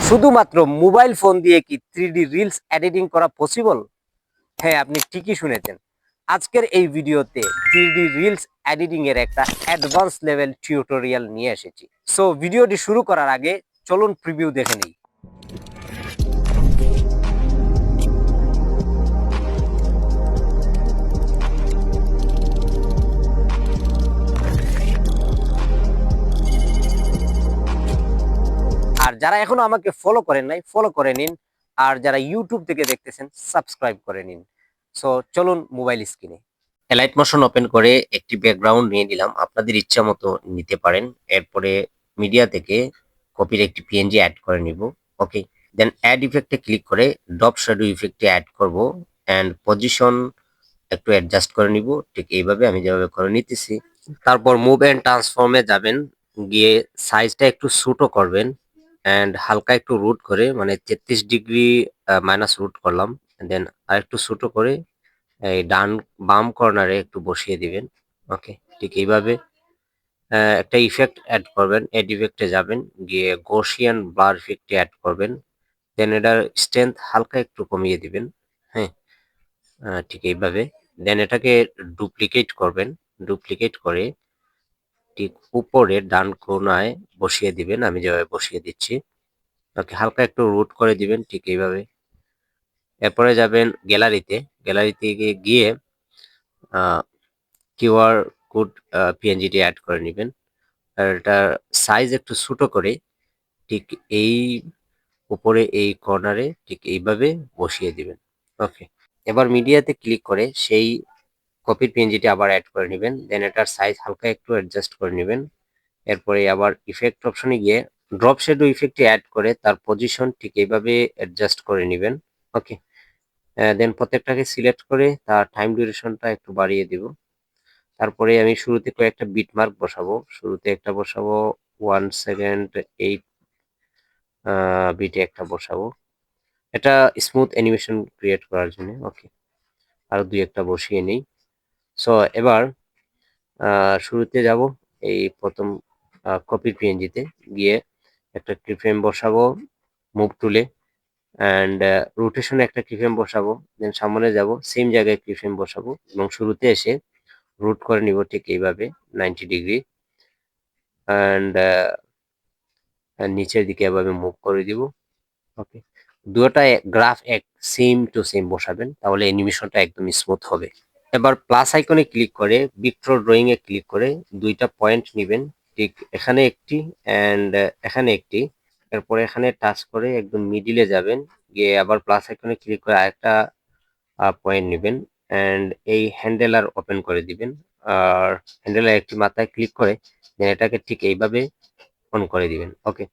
শুধুমাত্র mobile phone দিয়ে কি 3D রিলস এডিটিং করা পসিবল? হ্যাঁ, আপনি ঠিকই শুনেছেন। আজকের এই ভিডিওতে 3D রিলস এডিটিং এর একটা অ্যাডভান্স লেভেল টিউটোরিয়াল নিয়ে এসেছি। সো ভিডিওটি শুরু করার আগে চলুন প্রিভিউ দেখে নিই। আর যারা এখনো আমাকে ফলো করেন নাই, ফলো করে নিন। আর যারা ইউটিউব থেকে দেখতেছেন, সাবস্ক্রাইব করে নিন। সো চলুন মোবাইল স্ক্রিনে লাইট মোশন ওপেন করে একটি ব্যাকগ্রাউন্ড নিয়ে নিলাম। আপনাদের ইচ্ছা মতো নিতে পারেন। এরপরে মিডিয়া থেকে কপির একটি পিএনজি অ্যাড করে নিব। ওকে, দেন অ্যাড ইফেক্টে ক্লিক করে ড্রপ শ্যাডো ইফেক্টে অ্যাড করব অ্যান্ড পজিশন একটু অ্যাডজাস্ট করে নিব। ঠিক এইভাবে আমি যেভাবে করে নিতেছি। তারপর মুভ অ্যান্ড ট্রান্সফর্মে যাবেন, গিয়ে সাইজটা একটু ছোটো করবেন অ্যান্ড হালকা একটু রুট করে, মানে 33 ডিগ্রি মাইনাস রুট করলাম। দেন আর একটু ছোটো করে এই বাম কর্নারে একটু বসিয়ে দিবেন। ওকে, ঠিক এইভাবে একটা ইফেক্ট অ্যাড করবেন। এড ইফেক্টে যাবেন, গিয়ে গসিয়ান ব্লার ইফেক্টে অ্যাড করবেন। দেন এটার স্ট্রেংথ হালকা একটু কমিয়ে দিবেন। হ্যাঁ, ঠিক এইভাবে। দেন এটাকে ডুপ্লিকেট করবেন। ডুপ্লিকেট করে ঠিক উপরে ডান কোণায় বসিয়ে দিবেন, আমি যেভাবে বসিয়ে দিচ্ছি। ওকে, হালকা একটু রুট করে দিবেন ঠিক এইভাবে। এরপরে যাবেন গ্যালারিতে। গ্যালারিতে গিয়ে কিউআর কোড পিএনজিটি অ্যাড করে নেবেন। আর এটার সাইজ একটু ছোটো করে ঠিক এই উপরে এই কর্নারে ঠিক এইভাবে বসিয়ে দিবেন। ওকে, এবার মিডিয়াতে ক্লিক করে সেই কপির পিএনজিটি আবার অ্যাড করে নেবেন। দেন এটার সাইজ হালকা একটু অ্যাডজাস্ট করে নেবেন। এরপরে আবার ইফেক্ট অপশনে গিয়ে ড্রপ শ্যাডো ইফেক্টটি অ্যাড করে তার পজিশন ঠিক এইভাবে অ্যাডজাস্ট করে নেবেন। ওকে, দেন প্রত্যেকটাকে সিলেক্ট করে তার টাইম ডিউরেশনটা একটু বাড়িয়ে দিব। তারপরে আমি শুরুতে কয়েকটা বিটমার্ক বসাবো। শুরুতে একটা বসাবো 1 সেকেন্ড 8 বিটে একটা বসাবো, এটা স্মুথ অ্যানিমেশন ক্রিয়েট করার জন্য। ওকে, আর দুই একটা বসিয়ে নেই। সো এবার শুরুতে যাব এই প্রথম কপির পিএনজিতে গিয়ে একটা কিফ্রেম বসাবো মুভ টুলে অ্যান্ড রোটেশনে একটা কিফ্রেম বসাবো। দেন সামনে যাব, সেম জায়গায় কিফ্রেম বসাবো এবং শুরুতে এসে রুট করে নিব ঠিক এইভাবে 90 ডিগ্রি অ্যান্ড নিচের দিকে এভাবে মুভ করে দিব। ওকে, দুটোটা গ্রাফ এক সেম টু সেম বসাবেন, তাহলে অ্যানিমেশনটা একদম স্মুথ হবে। এবার প্লাস আইকনে ক্লিক করে বিট্রো ড্রয়িং এ ক্লিক করে দুইটা পয়েন্ট নেবেন, ঠিক এখানে একটি অ্যান্ড এখানে একটি। এরপরে এখানে টাচ করে একদম মিডিলে যাবেন, গিয়ে আবার প্লাস আইকনে ক্লিক করে আরেকটা পয়েন্ট নেবেন অ্যান্ড এই হ্যান্ডেলার ওপেন করে দিবেন। আর হ্যান্ডেলার একটি মাথায় ক্লিক করে দেন এটাকে ঠিক এইভাবে অন করে দিবেন। ওকে,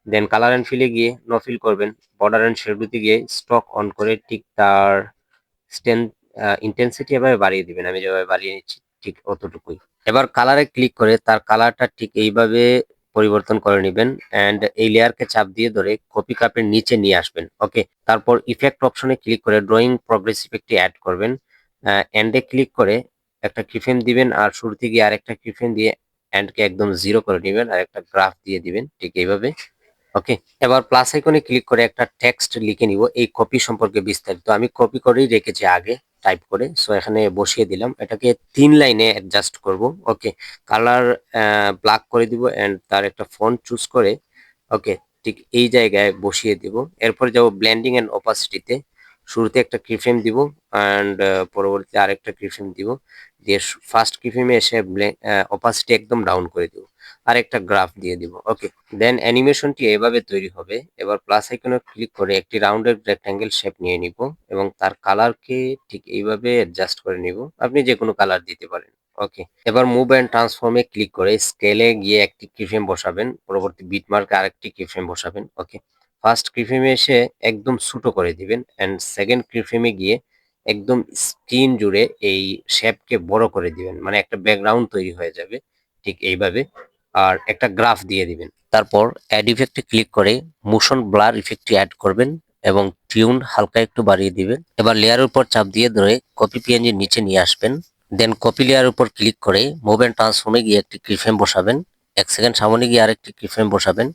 দেন কালার অ্যান্ড ফিলে গিয়ে নো ফিল করবেন। বর্ডার অ্যান্ড শেডোতে গিয়ে স্টক অন করে ঠিক তার স্ট্রেন্থ ইন্টেন্সিটি এভাবে বাড়িয়ে দিবেন, আমি যেভাবে বাড়িয়ে নিচ্ছি ঠিক অতটুকুই। এবার কালারে ক্লিক করে তার কালারটা ঠিক এইভাবে পরিবর্তন করে নেবেন অ্যান্ড এই লেয়ারকে চাপ দিয়ে ধরে কপি কাপের নিচে নিয়ে আসবেন। ওকে, তারপর ইফেক্ট অপশনে ক্লিক করে ড্রয়িং প্রগ্রেস ইফেক্টটি অ্যাড করবেন। এন্ডে ক্লিক করে একটা কিফ্রেম দিবেন আর শুরুতে গিয়ে আরেকটা কিফ্রেম দিয়ে এন্ডকে একদম 0 করে নেবেন আর একটা গ্রাফ দিয়ে দিবেন ঠিক এইভাবে। ওকে, এবার প্লাস আইকনে ক্লিক করে একটা টেক্সট লিখে নিব এই কপি সম্পর্কে বিস্তারিত। আমি কপি করেই রেখেছি আগে টাইপ করে, সো এখানে বসিয়ে দিলাম। এটাকে 3 লাইনে অ্যাডজাস্ট করব। ওকে, কালার ব্ল্যাক করে দিব এন্ড তার একটা ফন্ট চুজ করে ওকে ঠিক এই জায়গায় বসিয়ে দিব। এরপরে যাব ব্লেন্ডিং এন্ড অপাসিটিতে। শুরুতে একটা কিফ্রেম দিব অ্যান্ড পরবর্তীতে আরেকটা কিফ্রেম দিব, দিয়ে ফার্স্ট কিফ্রেমে এসে অপাসিটি একদম ডাউন করে দিব আর একটা গ্রাফ দিয়ে দিব। ওকে, দেন অ্যানিমেশনটি এভাবে তৈরি হবে। এবার প্লাস আইকনে ক্লিক করে একটি রাউন্ডেড রেক্ট্যাঙ্গেল শেপ নিয়ে নিব এবং তার কালারকে ঠিক এইভাবে অ্যাডজাস্ট করে নিব, আপনি যে কোনো কালার দিতে পারেন। ওকে, এবার মুভ অ্যান্ড ট্রান্সফর্মে ক্লিক করে স্কেলে গিয়ে একটি কিফ্রেম বসাবেন, পরবর্তী বিটমার্কে আরেকটি কিফ্রেম বসাবেন। ওকে, ফার্স্ট কিফ্রেমে এসে একদম ছোটো করে দিবেন অ্যান্ড সেকেন্ড কিফ্রেমে গিয়ে একদম স্ক্রিন জুড়ে এই শেপকে বড় করে দিবেন, মানে একটা ব্যাকগ্রাউন্ড তৈরি হয়ে যাবে ঠিক এইভাবে। আর একটা গ্রাফ দিয়ে দিবেন। তারপর অ্যাড ইফেক্টে ক্লিক করে মোশন ব্লার ইফেক্টটি অ্যাড করবেন এবং টিউন হালকা একটু বাড়িয়ে দিবেন। এবার লেয়ারের উপর চাপ দিয়ে ধরে কপি পিএনজির নিচে নিয়ে আসবেন। দেন কপি লেয়ার উপর ক্লিক করে মুভ অ্যান্ড ট্রান্সফর্মে গিয়ে একটি কিফ্রেম বসাবেন। 1 সেকেন্ড সামনে গিয়ে আরেকটি কিফ্রেম বসাবেন।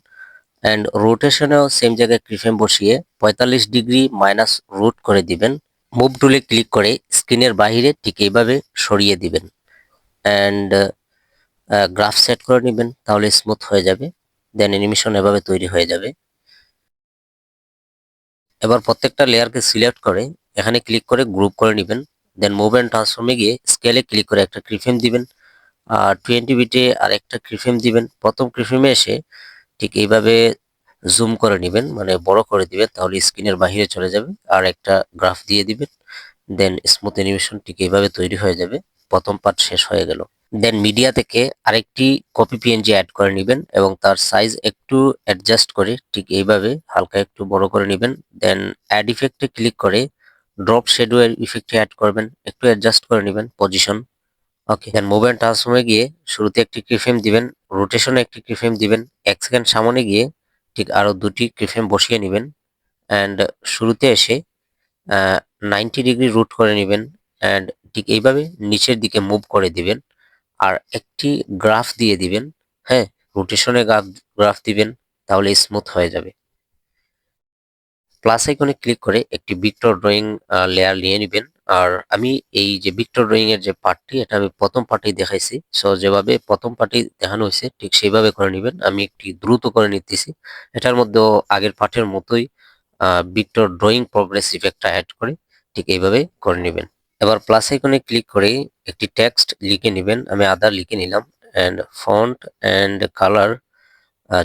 অ্যান্ড রোটেশনেও সেম জায়গায় কিফ্রেম বসিয়ে 45 ডিগ্রি মাইনাস রুট করে দিবেন। মুভ টুলে ক্লিক করে স্ক্রিনের বাইরে ঠিক এইভাবে সরিয়ে দিবেন অ্যান্ড গ্রাফ সেট করে নেবেন, তাহলে স্মুথ হয়ে যাবে। দেন অ্যানিমেশন এভাবে তৈরি হয়ে যাবে। এবার প্রত্যেকটা লেয়ারকে সিলেক্ট করে এখানে ক্লিক করে গ্রুপ করে নেবেন। দেন মুভ অ্যান্ড ট্রান্সফর্মে গিয়ে স্কেলে ক্লিক করে একটা কিফ্রেম দিবেন, আর 20 বিটে আর একটা কিফ্রেম দিবেন। প্রথম কিফ্রেমে এসে ঠিক এইভাবে জুম করে নেবেন, মানে বড় করে দিবেন, তাহলে স্ক্রিনের বাইরে চলে যাবে। আর একটা গ্রাফ দিয়ে দিবেন, দেন স্মুথ অ্যানিমেশন ঠিক এইভাবে তৈরি হয়ে যাবে। প্রথম পার্ট শেষ হয়ে গেল। দেন মিডিয়া থেকে আরেকটি কপি পিএনজি অ্যাড করে নেবেন এবং তার সাইজ একটু অ্যাডজাস্ট করে ঠিক এইভাবে হালকা একটু বড় করে নেবেন। দেন অ্যাড ইফেক্টে ক্লিক করে ড্রপ শ্যাডো এর ইফেক্টে অ্যাড করবেন, একটু অ্যাডজাস্ট করে নেবেন position. Okay, then move and ট্রান্সফর্মে গিয়ে শুরুতে একটি কিফ্রেম দিবেন, রোটেশনে একটি কিফ্রেম দিবেন, 1 সেকেন্ড সামনে গিয়ে ঠিক আরো দুটি কিফ্রেম বসিয়ে নেবেন অ্যান্ড শুরুতে এসে 90 ডিগ্রি রুট করে নেবেন অ্যান্ড ঠিক এইভাবে নিচের দিকে মুভ করে দিবেন। আর একটি গ্রাফ দিয়ে দিবেন, হ্যাঁ, রোটেশনে গ্রাফ দিবেন, তাহলে স্মুথ হয়ে যাবে। প্লাস আইকনে ক্লিক করে একটি ভিক্টর ড্রয়িং লেয়ার নিয়ে নেবেন। আর আমি এই যে ভিক্টর ড্রয়িং এর যে পার্টটি, এটা আমি প্রথম পার্টেই দেখাইছি। সো যেভাবে প্রথম পার্টি দেখানো হয়েছে ঠিক সেইভাবে করে নেবেন। আমি একটি দ্রুত করে নিতেছি। এটার মধ্যেও আগের পার্টের মতোই ভিক্টর ড্রয়িং প্রোগ্রেস ইফেক্টটা অ্যাড করে ঠিক এইভাবে করে নেবেন। এবার প্লাস আইকনে ক্লিক করে একটি টেক্সট লিখে নেবেন। আমি আদার লিখে নিলাম and font and colour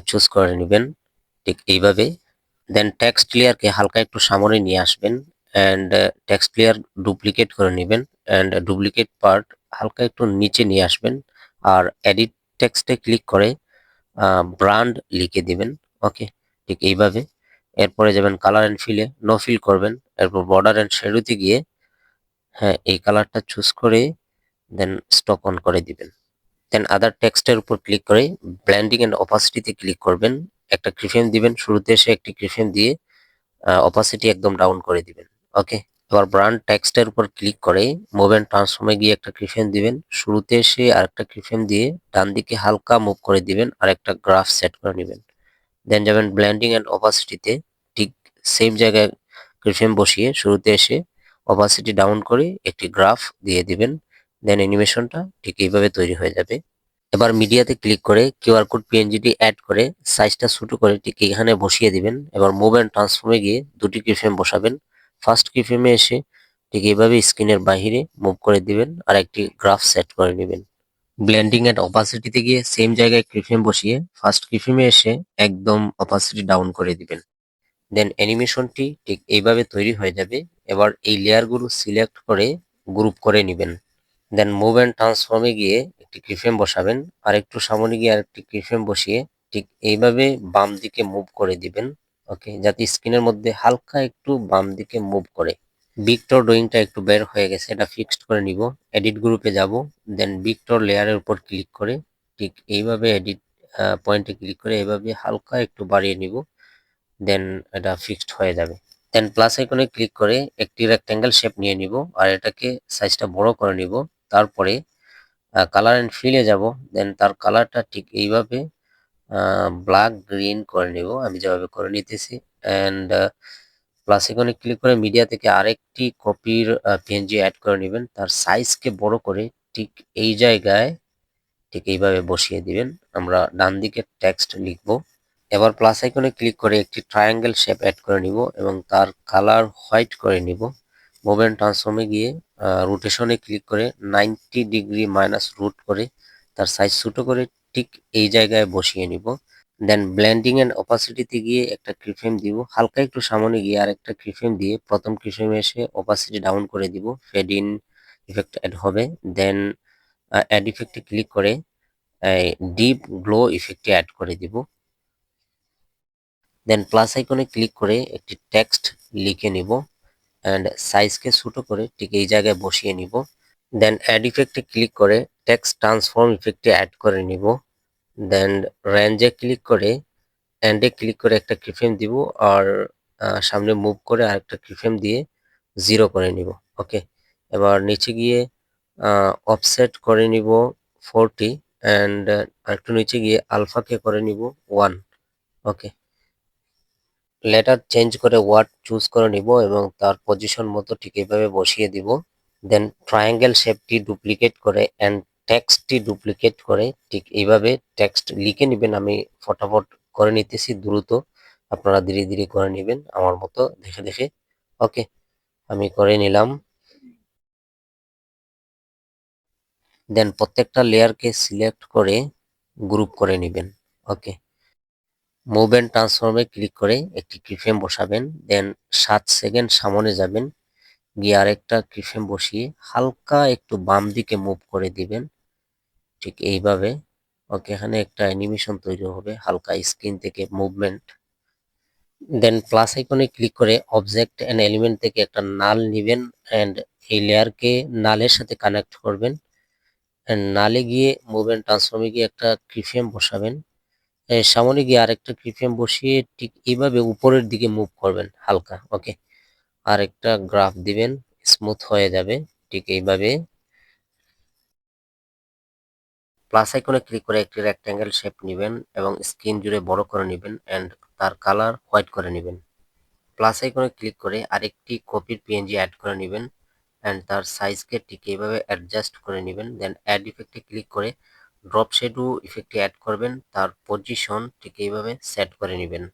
choose করে নেবেন ঠিক এইভাবে। দেন টেক্সট লেয়ারকে হালকা একটু সামনে নিয়ে আসবেন অ্যান্ড টেক্সট লেয়ার ডুপ্লিকেট করে নেবেন অ্যান্ড ডুপ্লিকেট পার্ট হালকা একটু নিচে নিয়ে আসবেন। আর এডিট টেক্সটে ক্লিক করে ব্র্যান্ড লিখে দিবেন। ওকে, ঠিক এইভাবে। এরপরে যাবেন কালার অ্যান্ড ফিলে, নো ফিল করবেন। এরপর বর্ডার অ্যান্ড শ্যাডোতে গিয়ে হ্যাঁ এই কালারটা চুজ করে দেন স্টক অন করে দিবেন। দেন আদার টেক্সটের উপর ক্লিক করে ব্লেন্ডিং এন্ড অপাসিটিতে ক্লিক করবেন, একটা কিফ্রেম দিবেন, শুরুতে এসে একটি কিফ্রেম দিয়ে অপাসিটি একদম ডাউন করে দিবেন। ওকে, এবার ব্র্যান্ড টেক্সটের উপর ক্লিক করে মুভ এন্ড ট্রান্সফর্মে গিয়ে একটা কিফ্রেম দিবেন, শুরুতে এসে আরেকটা কিফ্রেম দিয়ে ডান দিকে হালকা মুভ করে দিবেন আর একটা গ্রাফ সেট করে নেবেন। দেন যাবেন ব্লেন্ডিং এন্ড অপাসিটিতে, ঠিক সেম জায়গায় কিফ্রেম বসিয়ে শুরুতে এসে অপাসিটি ডাউন করে একটি গ্রাফ দিয়ে দিবেন। দেন অ্যানিমেশনটা ঠিক এইভাবে তৈরি হয়ে যাবে। এবার মিডিয়াতে ক্লিক করে কিউআর কোড পিএনজিটি অ্যাড করে সাইজটা ছোট করে ঠিক এখানে বসিয়ে দিবেন। এবার মুভ অ্যান্ড ট্রান্সফর্মে গিয়ে দুটি কিফ্রেম বসাবেন। ফার্স্ট কিফ্রেমে এসে ঠিক এইভাবে স্ক্রিনের বাহিরে মুভ করে দিবেন আর একটি গ্রাফ সেট করে নেবেন। ব্লেন্ডিং এন্ড অপাসিটিতে গিয়ে সেম জায়গায় কিফ্রেম বসিয়ে ফার্স্ট কিফ্রেমে এসে একদম অপাসিটি ডাউন করে দিবেন। দেন অ্যানিমেশনটি ঠিক এইভাবে তৈরি হয়ে যাবে। এবার এই লেয়ারগুলো সিলেক্ট করে গ্রুপ করে নেবেন। দেন মুভ অ্যান্ড ট্রান্সফর্মে গিয়ে একটি কিফ্রেম বসাবেন, আর একটু সামনে গিয়ে আরেকটি কিফ্রেম বসিয়ে ঠিক এইভাবে বাম দিকে মুভ করে দিবেন। ওকে, যাতে স্ক্রিনের মধ্যে হালকা একটু বাম দিকে মুভ করে। ভিক্টর ড্রয়িংটা একটু বের হয়ে গেছে, এটা ফিক্সড করে নিব। এডিট গ্রুপে যাব, দেন ভিক্টর লেয়ারের উপর ক্লিক করে ঠিক এইভাবে এডিট পয়েন্টে ক্লিক করে এইভাবে হালকা একটু বাড়িয়ে নিব। দেন এটা ফিক্সড হয়ে যাবে। দেন প্লাস আইকনে ক্লিক করে একটি রেক্ট্যাঙ্গেল শেপ নিয়ে নিব আর এটাকে সাইজটা বড় করে নিব। তারপরে কালার অ্যান্ড ফিলে যাব, দেন তার কালারটা ঠিক এইভাবে ব্ল্যাক গ্রিন করে নিব, আমি যেভাবে করে নিতেছি। অ্যান্ড প্লাস আইকনে ক্লিক করে মিডিয়া থেকে আরেকটি কপির পিএনজি অ্যাড করে নেবেন, তার সাইজকে বড় করে ঠিক এই জায়গায় ঠিক এইভাবে বসিয়ে দিবেন। আমরা ডান দিকে টেক্সট লিখব। এবার প্লাস আইকনে ক্লিক করে একটি ট্রায়াঙ্গেল শেপ অ্যাড করে নিব এবং তার কালার হোয়াইট করে নিব। মুভ অ্যান্ড ট্রান্সফর্মে গিয়ে রোটেশনে ক্লিক করে 90 ডিগ্রি মাইনাস রুট করে তার সাইজ ছোট করে ঠিক এই জায়গায় বসিয়ে নিব। দেন ব্লেন্ডিং এন্ড অপাসিটিতে গিয়ে একটা কিফ্রেম দিব, হালকা একটু সামনে গিয়ে আরেকটা কিফ্রেম দিয়ে প্রথম কিফ্রেমে এসে অপাসিটি ডাউন করে দিব, ফেড ইন ইফেক্ট অ্যাড হবে। দেন অ্যাড ইফেক্টে ক্লিক করে ডিপ গ্লো ইফেক্টে অ্যাড করে দিব। দেন প্লাস আইকনে ক্লিক করে একটি টেক্সট লিখে নিব অ্যান্ড সাইজকে ছোট করে ঠিক এই জায়গায় বসিয়ে নিব। দেন অ্যাড ইফেক্টে ক্লিক করে টেক্সট ট্রান্সফর্ম ইফেক্টে অ্যাড করে নিব। দেন রেঞ্জে ক্লিক করে এন্ডে ক্লিক করে একটা কিফ্রেম দিব আর সামনে মুভ করে আরেকটা কিফ্রেম দিয়ে 0 করে নিব। ওকে, এবার নিচে গিয়ে অফসেট করে নিব 40 অ্যান্ড আরেকটু নিচে গিয়ে আলফাকে করে নিব 1। ওকে, লেটার চেঞ্জ করে ওয়ার্ড চুজ করে নিব এবং তার পজিশন মতো ঠিক এইভাবে বসিয়ে দিব। দেন ট্রায়াঙ্গেল শেপটি ডুপ্লিকেট করে অ্যান্ড টেক্সটটি ডুপ্লিকেট করে ঠিক এইভাবে টেক্সট লিখে নেবেন। আমি ফটাফট করে নিতেছি দ্রুত, আপনারা ধীরে ধীরে করে নেবেন আমার মতো দেখে দেখে। ওকে, আমি করে নিলাম। দেন প্রত্যেকটা লেয়ারকে সিলেক্ট করে গ্রুপ করে নেবেন। ওকে, মুভ অ্যান্ড ট্রান্সফর্মে ক্লিক করে একটি কিফ্রেম বসাবেন। দেন 7 সেকেন্ড সামনে যাবেন, গিয়ে আরেকটা কিফ্রেম বসিয়ে হালকা একটু বাম দিকে মুভ করে দিবেন ঠিক এইভাবে। ওকে, এখানে একটা অ্যানিমেশন তৈরি হবে হালকা স্ক্রিন থেকে মুভমেন্ট। দেন প্লাস আইকনে ক্লিক করে অবজেক্ট অ্যান্ড এলিমেন্ট থেকে একটা নাল নেবেন অ্যান্ড এই লেয়ারকে নালের সাথে কানেক্ট করবেন। অ্যান্ড নালে গিয়ে মুভ অ্যান্ড ট্রান্সফর্মে গিয়ে একটা কিফ্রেম বসাবেন। সামনে গিয়ে আরেকটা কিফ্রেম বসিয়ে ঠিক এইভাবে উপরের দিকে মুভ করবেন হালকা। ওকে, আর একটা গ্রাফ দিবেন, স্মুথ হয়ে যাবে ঠিক এইভাবে। প্লাস আইকনে ক্লিক করে একটি রেক্ট্যাঙ্গেল শেপ নেবেন এবং স্ক্রিন জুড়ে বড় করে নেবেন অ্যান্ড তার কালার হোয়াইট করে নেবেন। প্লাস আইকনে ক্লিক করে আরেকটি কপির পিএনজি অ্যাড করে নেবেন অ্যান্ড তার সাইজকে ঠিক এইভাবে অ্যাডজাস্ট করে নেবেন। দেন অ্যাড ইফেক্টে ক্লিক করে ড্রপ শ্যাডো ইফেক্টে অ্যাড করবেন, তার পজিশন ঠিক এইভাবে সেট করে নেবেন।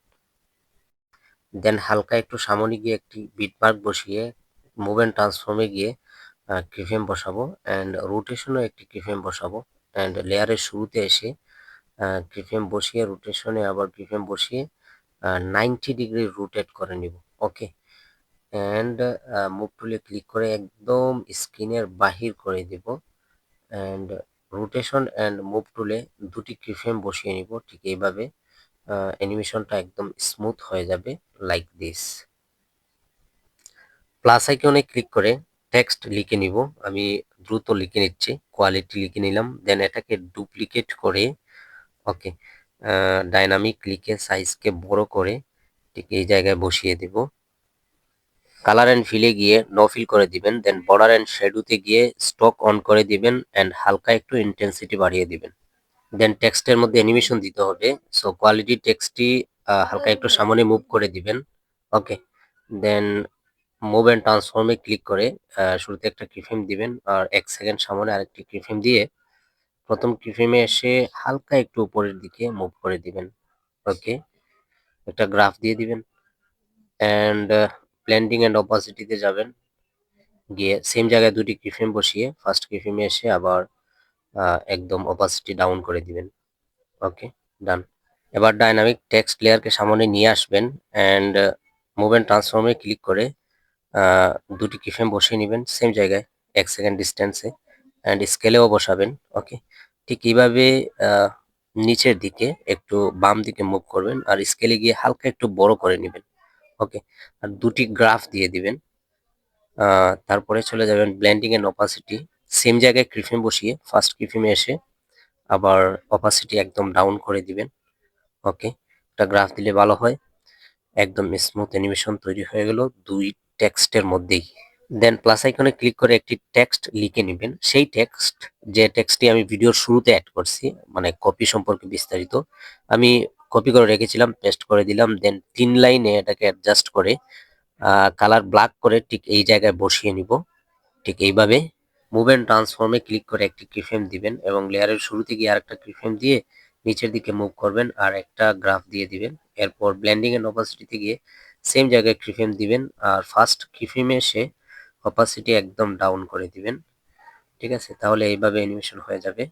দেন হালকা একটু সামনে গিয়ে একটি বিটমার্ক বসিয়ে মুভ অ্যান্ড ট্রান্সফর্মে গিয়ে কিফ্রেম বসাবো অ্যান্ড রোটেশনও একটি কিফ্রেম বসাবো অ্যান্ড লেয়ারের শুরুতে এসে কিফ্রেম বসিয়ে রোটেশনে আবার কিফ্রেম বসিয়ে 90 ডিগ্রি রোটেট করে নিব। ওকে, অ্যান্ড মুভ টুলে ক্লিক করে একদম স্ক্রিনের বাহির করে দিব অ্যান্ড রোটেশন অ্যান্ড মুভ টুলে দুটি কিফ্রেম বসিয়ে নিব ঠিক এইভাবে। অ্যানিমেশনটা একদম স্মুথ হয়ে যাবে লাইক দিস। প্লাস আইকনে ক্লিক করে টেক্সট লিখে নিব। আমি দ্রুত লিখে নিচ্ছি, কোয়ালিটি লিখে নিলাম। দেন এটাকে ডুপ্লিকেট করে ওকে ডাইনামিক লিখে সাইজকে বড় করে ঠিক এই জায়গায় বসিয়ে দিব। কালার অ্যান্ড ফিলে গিয়ে নো ফিল করে দিবেন। দেন বর্ডার অ্যান্ড শ্যাডোতে গিয়ে স্টক অন করে দিবেন অ্যান্ড হালকা একটু ইন্টেন্সিটি বাড়িয়ে দিবেন। দেন টেক্সটের মধ্যে অ্যানিমেশন দিতে হবে, সো কোয়ালিটি টেক্সটটি হালকা একটু সামনে মুভ করে দিবেন। ওকে, দেন মুভ অ্যান্ড ট্রান্সফর্মে ক্লিক করে শুরুতে একটা কিফ্রেম দিবেন আর 1 সেকেন্ড সামনে আরেকটি কিফ্রেম দিয়ে প্রথম কিফ্রেমে এসে হালকা একটু উপরের দিকে মুভ করে দিবেন। ওকে, একটা গ্রাফ দিয়ে দিবেন অ্যান্ড ব্লেন্ডিং অ্যান্ড অপাসিটিতে যাবেন, গিয়ে সেম জায়গায় দুটি কিফ্রেম বসিয়ে ফার্স্ট কিফ্রেমে এসে আবার একদম অপাসিটি ডাউন করে দিবেন। ওকে, ডান। এবার ডাইনামিক টেক্সট লেয়ারকে সামনে নিয়ে আসবেন অ্যান্ড মুভ অ্যান্ড ট্রান্সফর্মে ক্লিক করে দুটি কিফ্রেম বসিয়ে নেবেন সেম জায়গায় 1 সেকেন্ড ডিস্টেন্সে অ্যান্ড স্কেলেও বসাবেন। ওকে, ঠিক এইভাবে নিচের দিকে একটু বাম দিকে মুভ করবেন আর স্কেলে গিয়ে হালকা একটু বড় করে নেবেন। ওকে, আর দুটি গ্রাফ দিয়ে দিবেন। তারপরে চলে যাবেন ব্লেন্ডিং এন্ড অপাসিটি, সেম জায়গায় কিফ্রেম বসিয়ে ফার্স্ট কিফ্রেমে এসে আবার অপাসিটি একদম ডাউন করে দিবেন। ওকে, একটা গ্রাফ দিলে ভালো হয়। একদম স্মুথ অ্যানিমেশন তৈরি হয়ে গেল দুই টেক্সটের মধ্যেই। দেন প্লাস আইকনে ক্লিক করে একটি টেক্সট লিখে নেবেন, সেই টেক্সট যে টেক্সটটি আমি ভিডিওর শুরুতে অ্যাড করছি, মানে কপি সম্পর্কে বিস্তারিত আমি কপি করে রেখেছিলাম, পেস্ট করে দিলাম। দেন 3 লাইনে এটাকে অ্যাডজাস্ট করে কালার ব্ল্যাক করে ঠিক এই জায়গায় বসিয়ে নিব ঠিক এইভাবে। মুভ অ্যান্ড ট্রান্সফর্মে ক্লিক করে একটি কিফ্রেম দিবেন এবং লেয়ারের শুরুতে গিয়ে আরেকটা কিফ্রেম দিয়ে নিচের দিকে মুভ করবেন আর একটা গ্রাফ দিয়ে দিবেন। এরপর ব্লেন্ডিং এন্ড অপাসিটিতে গিয়ে সেম জায়গায় কিফ্রেম দিবেন আর ফার্স্ট কিফ্রেমে এসে অপাসিটি একদম ডাউন করে দিবেন। ঠিক আছে, তাহলে এইভাবে অ্যানিমেশন হয়ে যাবে।